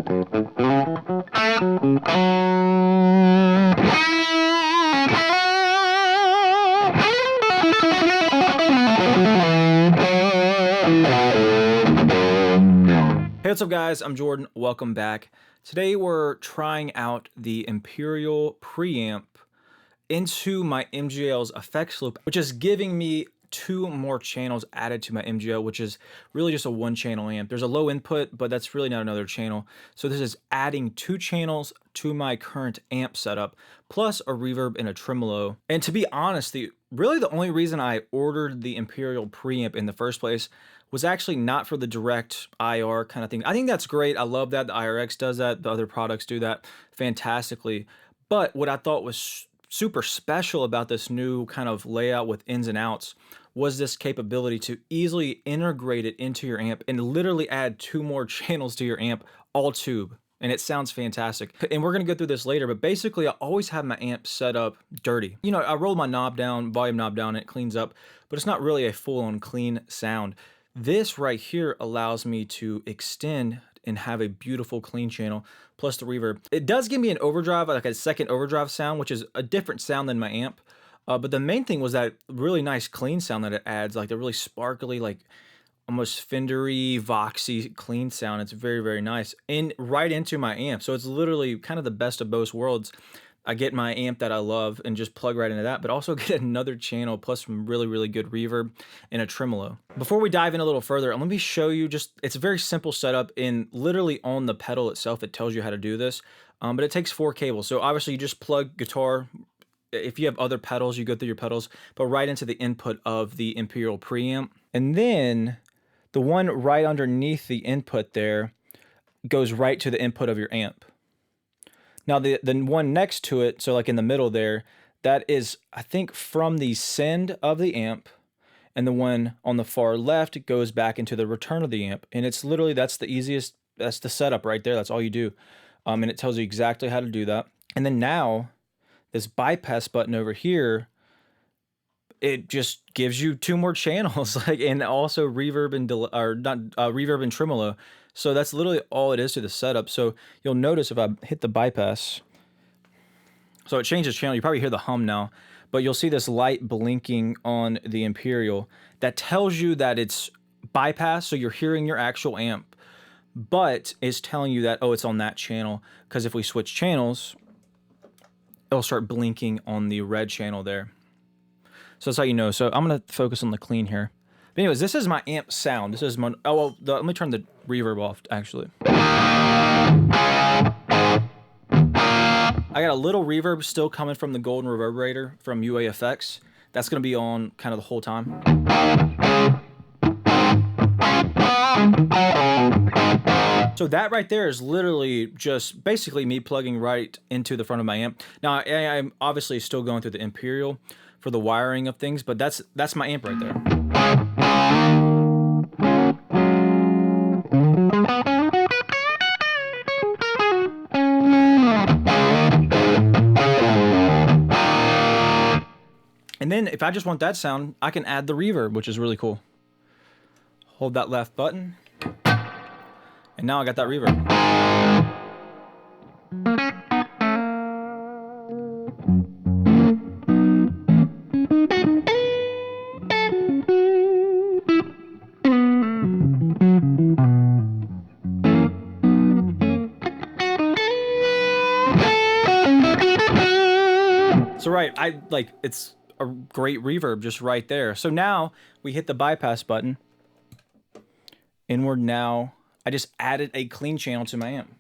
Hey, what's up guys, I'm Jordan, welcome back. Today we're trying out the Imperial Preamp into my MGL's effects loop, which is giving me 2 more channels added to my MGL, which is really just a 1-channel amp. There's a low input, but that's really not another channel. So this is adding 2 channels to my current amp setup, plus a reverb and a tremolo. And to be honest, really the only reason I ordered the Imperial Preamp in the first place was actually not for the direct IR kind of thing. I think that's great. I love that the IR-X does that. The other products do that fantastically. But what I thought was super special about this new kind of layout with ins and outs was this capability to easily integrate it into your amp and literally add 2 more channels to your amp, all tube. And it sounds fantastic. And we're gonna go through this later, but basically I always have my amp set up dirty. You know, I roll my knob down, volume knob down, and it cleans up, but it's not really a full-on clean sound. This right here allows me to extend and have a beautiful clean channel plus the reverb. It does give me an overdrive, like a second overdrive sound, which is a different sound than my amp. But the main thing was that really nice clean sound that it adds, like the really sparkly, like almost Fendery, Voxy clean sound. It's very, very nice. And right into my amp. So it's literally kind of the best of both worlds. I get my amp that I love and just plug right into that, but also get another channel plus some really, really good reverb and a tremolo. Before we dive in a little further, let me show you it's a very simple setup, and literally on the pedal itself, it tells you how to do this, but it takes 4 cables. So obviously you just plug guitar. If you have other pedals, you go through your pedals, but right into the input of the Imperial Preamp. And then the one right underneath the input there goes right to the input of your amp. Now the one next to it, so like in the middle there, that is, I think, from the send of the amp, and the one on the far left goes back into the return of the amp. And it's literally, that's the setup right there. That's all you do. And it tells you exactly how to do that. And then now this bypass button over here, it just gives you 2 more channels, like, and also reverb and reverb and tremolo. So that's literally all it is to the setup. So you'll notice if I hit the bypass, so it changes channel. You probably hear the hum now, but you'll see this light blinking on the Imperial that tells you that it's bypass. So you're hearing your actual amp, but it's telling you that, oh, it's on that channel. Because if we switch channels, it'll start blinking on the red channel there. So that's how you know. So I'm going to focus on the clean here. But anyways, this is my amp sound. This is my, oh, well, let me turn the reverb off, actually. I got a little reverb still coming from the golden reverberator from UAFX. That's going to be on kind of the whole time. So that right there is literally just basically me plugging right into the front of my amp. Now, I'm obviously still going through the Imperial for the wiring of things, but that's my amp right there. And then if I just want that sound, I can add the reverb, which is really cool. Hold that left button, and now I got that reverb. So right, it's a great reverb just right there. So now we hit the bypass button, and I just added a clean channel to my amp.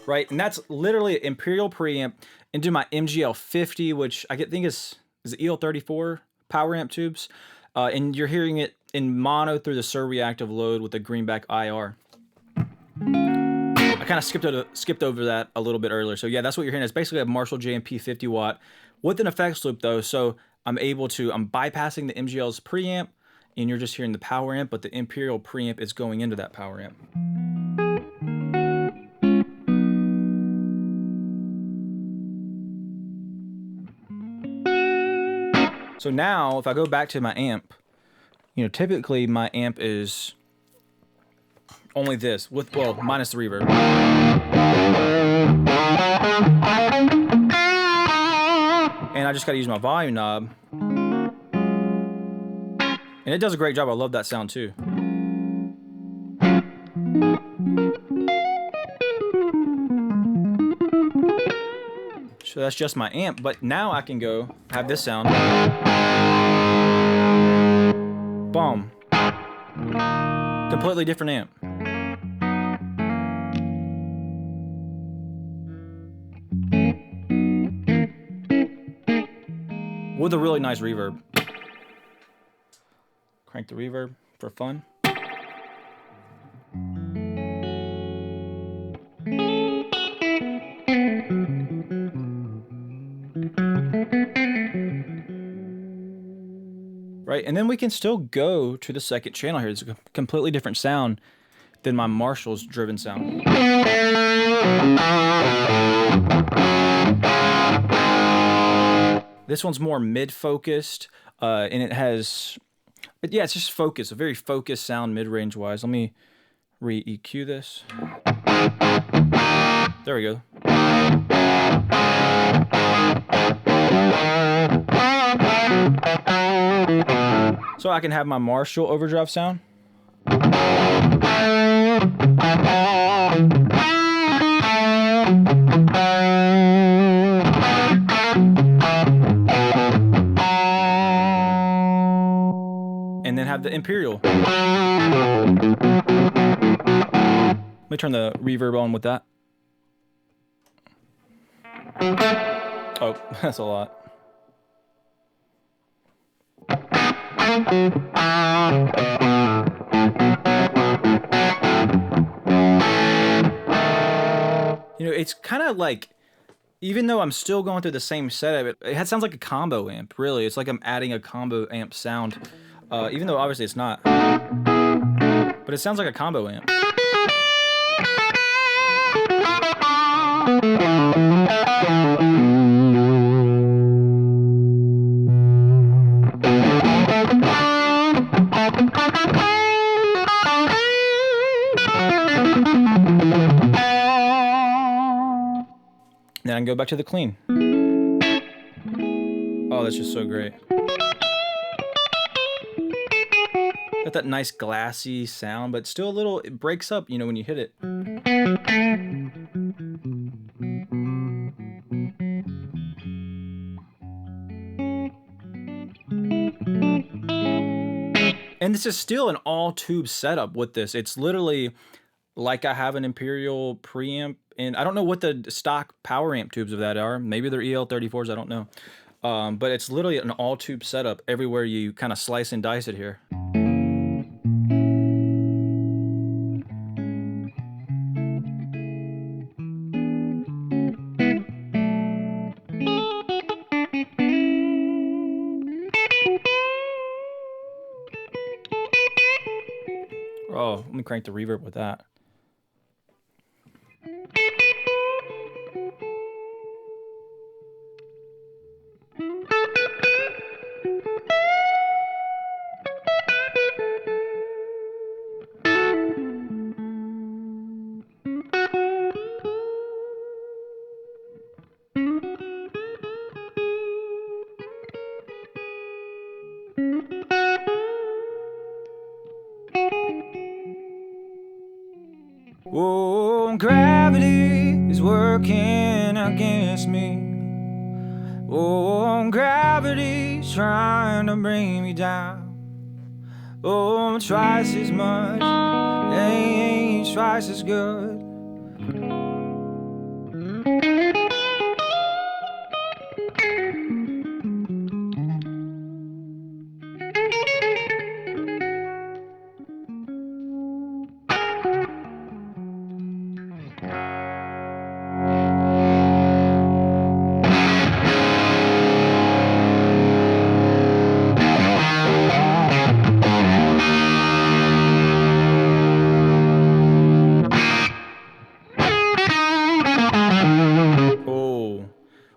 Right, and that's literally an Imperial Preamp into my MGL 50, which I think is it EL34 power amp tubes, and you're hearing it in mono through the Suhr reactive load with the greenback IR. I kind of skipped over that a little bit earlier. So yeah, that's what you're hearing. It's basically a Marshall JMP 50 watt with an effects loop though. So I'm bypassing the MGL's preamp, and you're just hearing the power amp, but the Imperial preamp is going into that power amp. So now, if I go back to my amp, you know, typically my amp is only this, with, well, minus the reverb. And I just gotta use my volume knob. And it does a great job. I love that sound too. So that's just my amp, but now I can go have this sound. Boom. Completely different amp. With a really nice reverb. Crank the reverb for fun. Right, and then we can still go to the second channel here. It's a completely different sound than my Marshall's driven sound. This one's more mid-focused, and it has, but yeah, it's just focused, a very focused sound mid-range wise. Let me re-EQ this. There we go. So I can have my Marshall overdrive sound. And then have the Imperial. Let me turn the reverb on with that. Oh, that's a lot. You know, it's kind of like, even though I'm still going through the same setup, it sounds like a combo amp, really. It's like I'm adding a combo amp sound, even though obviously it's not. But it sounds like a combo amp. Then I can go back to the clean. Oh, that's just so great. Got that nice glassy sound, but still a little, it breaks up, you know, when you hit it. And this is still an all-tube setup with this. It's literally like I have an Imperial preamp, and I don't know what the stock power amp tubes of that are. Maybe they're EL34s, I don't know. But it's literally an all-tube setup everywhere you kind of slice and dice it here. Oh, let me crank the reverb with that. Oh, gravity is working against me. Oh, gravity's trying to bring me down. Oh, twice as much ain't twice as good.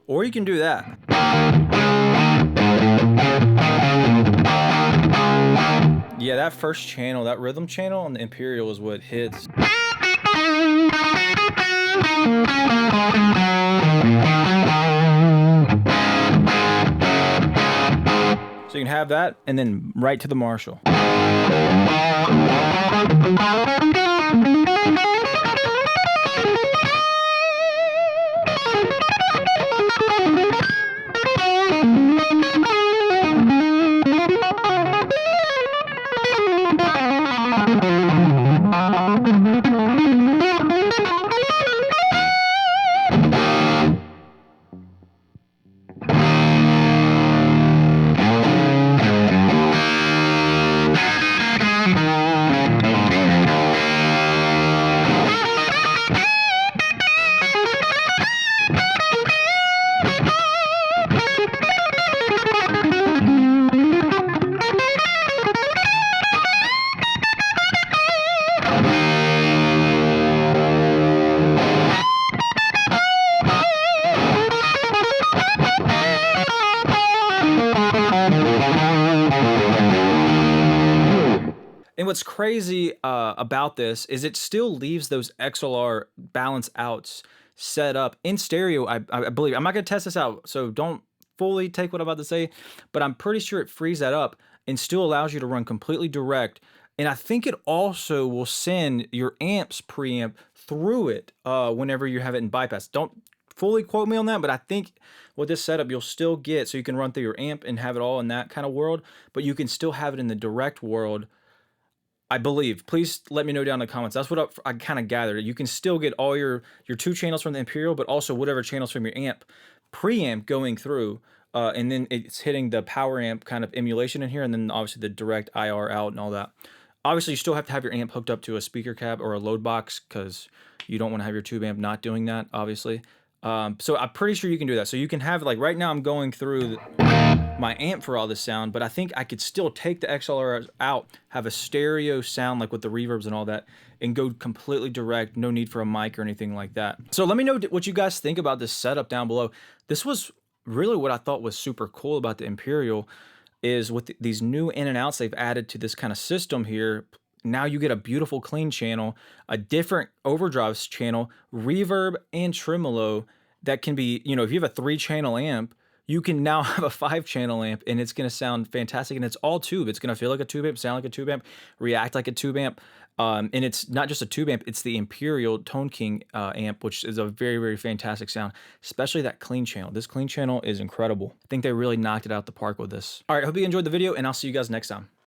Or you can do that. Yeah, that first channel, that rhythm channel on the Imperial is what hits. So you can have that and then right to the Marshall. And what's crazy about this is it still leaves those XLR balance outs set up in stereo, I believe. I'm not going to test this out, so don't fully take what I'm about to say, but I'm pretty sure it frees that up and still allows you to run completely direct. And I think it also will send your amp's preamp through it whenever you have it in bypass. Don't fully quote me on that, but I think with this setup, you'll still get, so you can run through your amp and have it all in that kind of world, but you can still have it in the direct world, I believe. Please let me know down in the comments. That's what I kind of gathered. You can still get all your 2 channels from the Imperial, but also whatever channels from your amp preamp going through, and then it's hitting the power amp kind of emulation in here, and then obviously the direct IR out and all that. Obviously, you still have to have your amp hooked up to a speaker cab or a load box because you don't want to have your tube amp not doing that, obviously. So I'm pretty sure you can do that. So you can have, like, right now I'm going through my amp for all this sound, but I think I could still take the XLR out, have a stereo sound like with the reverbs and all that, and go completely direct, no need for a mic or anything like that. So let me know what you guys think about this setup down below. This was really what I thought was super cool about the Imperial, is with these new in and outs they've added to this kind of system here. Now you get a beautiful clean channel, a different overdrive channel, reverb, and tremolo that can be, you know, if you have a 3-channel amp, you can now have a 5-channel amp and it's going to sound fantastic, and it's all tube. It's going to feel like a tube amp, sound like a tube amp, react like a tube amp. And it's not just a tube amp, it's the Imperial Tone King amp, which is a very, very fantastic sound, especially that clean channel. This clean channel is incredible. I think they really knocked it out the park with this. All right, I hope you enjoyed the video, and I'll see you guys next time.